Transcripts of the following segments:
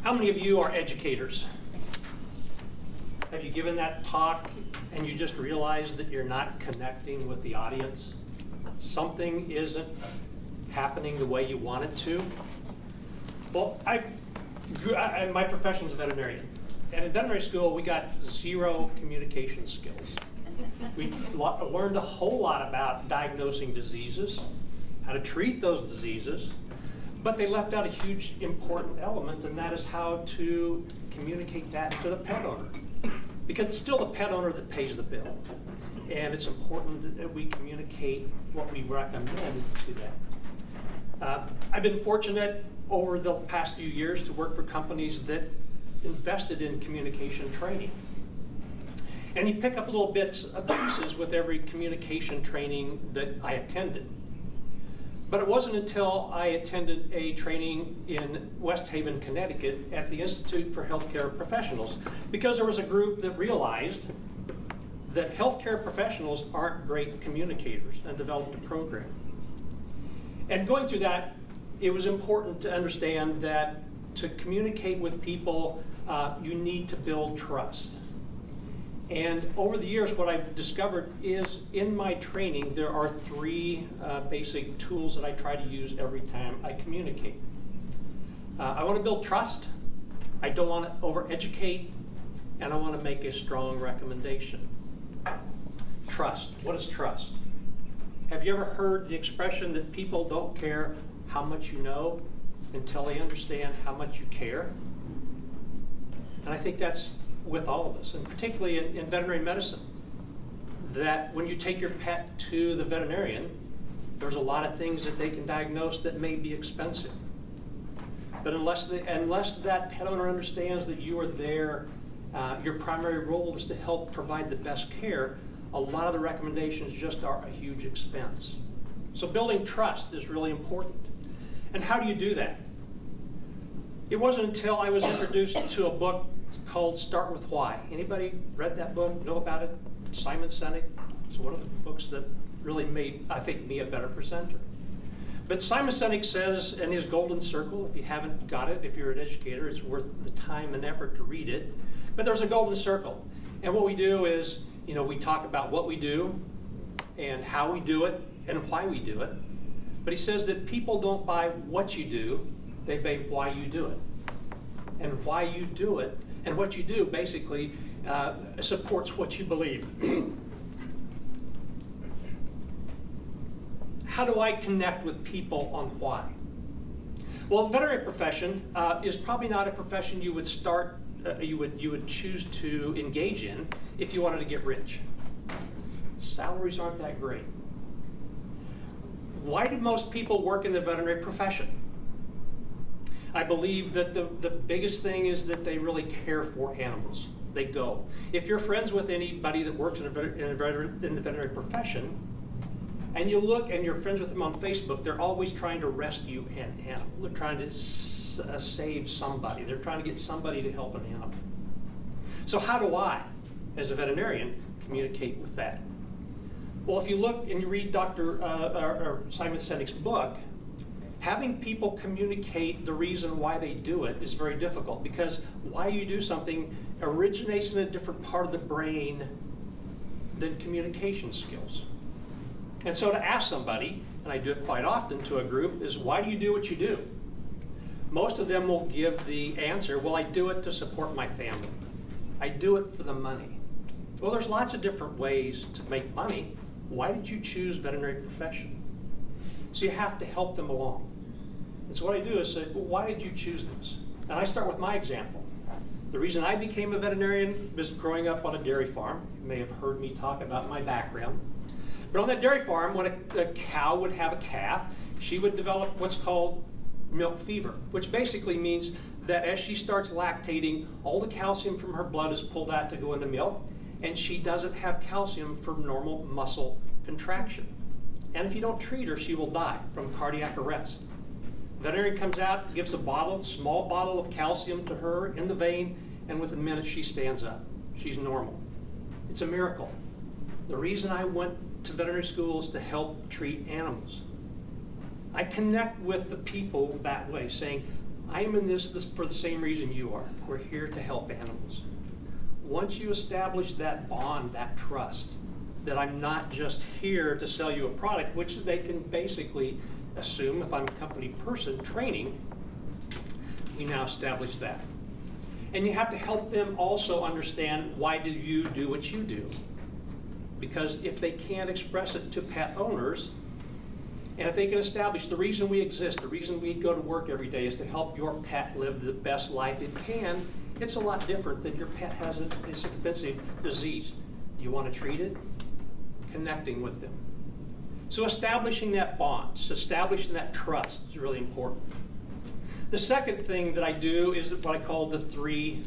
How many of you are educators? Have you given that talk and you just realized that you're not connecting with the audience? Something isn't happening the way you want it to? Well, my profession's a veterinarian. And in veterinary school, we got zero communication skills. We learned a whole lot about diagnosing diseases, how to treat those diseases, but they left out a huge important element, and that is how to communicate that to the pet owner. Because it's still the pet owner that pays the bill. And it's important that we communicate what we recommend to them. I've been fortunate over the past few years to work for companies that invested in communication training. And you pick up little bits of pieces with every communication training that I attended. But it wasn't until I attended a training in West Haven, Connecticut at the Institute for Healthcare Professionals, because there was a group that realized that healthcare professionals aren't great communicators, and developed a program. And going through that, it was important to understand that to communicate with people, you need to build trust. And over the years, what I've discovered is in my training, there are three basic tools that I try to use every time I communicate. I want to build trust, I don't want to over-educate, and I want to make a strong recommendation. Trust. What is trust? Have you ever heard the expression that people don't care how much you know until they understand how much you care? And I think that's with all of us, and particularly in veterinary medicine, that when you take your pet to the veterinarian, there's a lot of things that they can diagnose that may be expensive. But unless that pet owner understands that you are there, your primary role is to help provide the best care, a lot of the recommendations just are a huge expense. So building trust is really important. And how do you do that? It wasn't until I was introduced to a book called Start With Why. Anybody read that book, know about it? Simon Sinek. It's one of the books that really made, I think, me a better presenter. But Simon Sinek says in his Golden Circle, if you haven't got it, if you're an educator, it's worth the time and effort to read it. But there's a Golden Circle. And what we do is, we talk about what we do and how we do it and why we do it. But he says that people don't buy what you do, they buy why you do it. And why you do it and what you do basically supports what you believe. How do I connect with people on why? Well, the veterinary profession is probably not a profession you would start, you would choose to engage in if you wanted to get rich. Salaries aren't that great. Why do most people work in the veterinary profession? I believe that the biggest thing is that they really care for animals. They go. If you're friends with anybody that works in the veterinary profession, and you look and you're friends with them on Facebook, they're always trying to rescue an animal. They're trying to save somebody. They're trying to get somebody to help an animal. So how do I, as a veterinarian, communicate with that? Well, if you look and you read Simon Sinek's book, having people communicate the reason why they do it is very difficult, because why you do something originates in a different part of the brain than communication skills. And so to ask somebody, and I do it quite often to a group, is why do you do what you do? Most of them will give the answer, well, I do it to support my family. I do it for the money. Well, there's lots of different ways to make money. Why did you choose veterinary profession? So you have to help them along. And so what I do is say, well, why did you choose this? And I start with my example. The reason I became a veterinarian was growing up on a dairy farm. You may have heard me talk about my background. But on that dairy farm, when a cow would have a calf, she would develop what's called milk fever, which basically means that as she starts lactating, all the calcium from her blood is pulled out to go into milk, and she doesn't have calcium for normal muscle contraction. And if you don't treat her, she will die from cardiac arrest. Veterinarian comes out, gives a small bottle of calcium to her in the vein, and within minutes she stands up. She's normal. It's a miracle. The reason I went to veterinary school is to help treat animals. I connect with the people that way, saying, I am in this for the same reason you are. We're here to help animals. Once you establish that bond, that trust, that I'm not just here to sell you a product, which they can basically assume if I'm a company person training, we now establish that. And you have to help them also understand, why do you do what you do? Because if they can't express it to pet owners, and if they can establish the reason we exist, the reason we go to work every day is to help your pet live the best life it can, it's a lot different than your pet has this expensive disease. Do you want to treat it? Connecting with them. So establishing that bond, establishing that trust is really important. The second thing that I do is what I call the threes.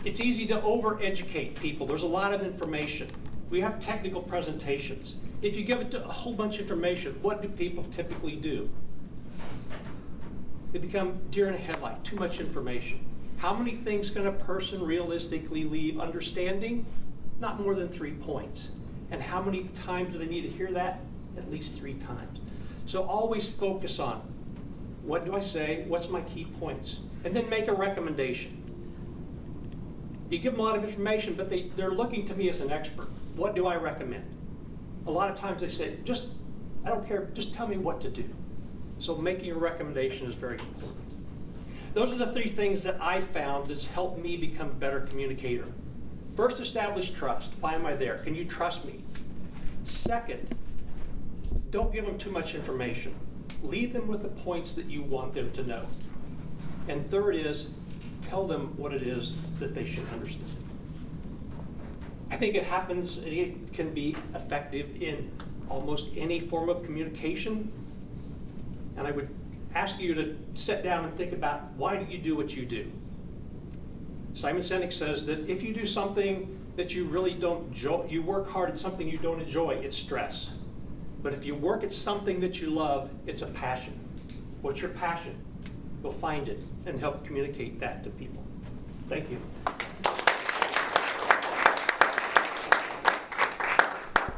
It's easy to over-educate people. There's a lot of information. We have technical presentations. If you give it a whole bunch of information, what do people typically do? They become deer in a headlight, too much information. How many things can a person realistically leave understanding? Not more than 3 points. And how many times do they need to hear that? At least 3 times. So always focus on, what do I say? What's my key points? And then make a recommendation. You give them a lot of information, but they're looking to me as an expert. What do I recommend? A lot of times they say, I don't care, just tell me what to do. So making a recommendation is very important. Those are the 3 things that I found that's helped me become a better communicator. First, establish trust. Why am I there? Can you trust me? Second, don't give them too much information. Leave them with the points that you want them to know. And third is, tell them what it is that they should understand. I think it can be effective in almost any form of communication. And I would ask you to sit down and think about, why do you do what you do? Simon Sinek says that if you do something that you really don't enjoy, you work hard at something you don't enjoy, it's stress. But if you work at something that you love, it's a passion. What's your passion? Go find it and help communicate that to people. Thank you.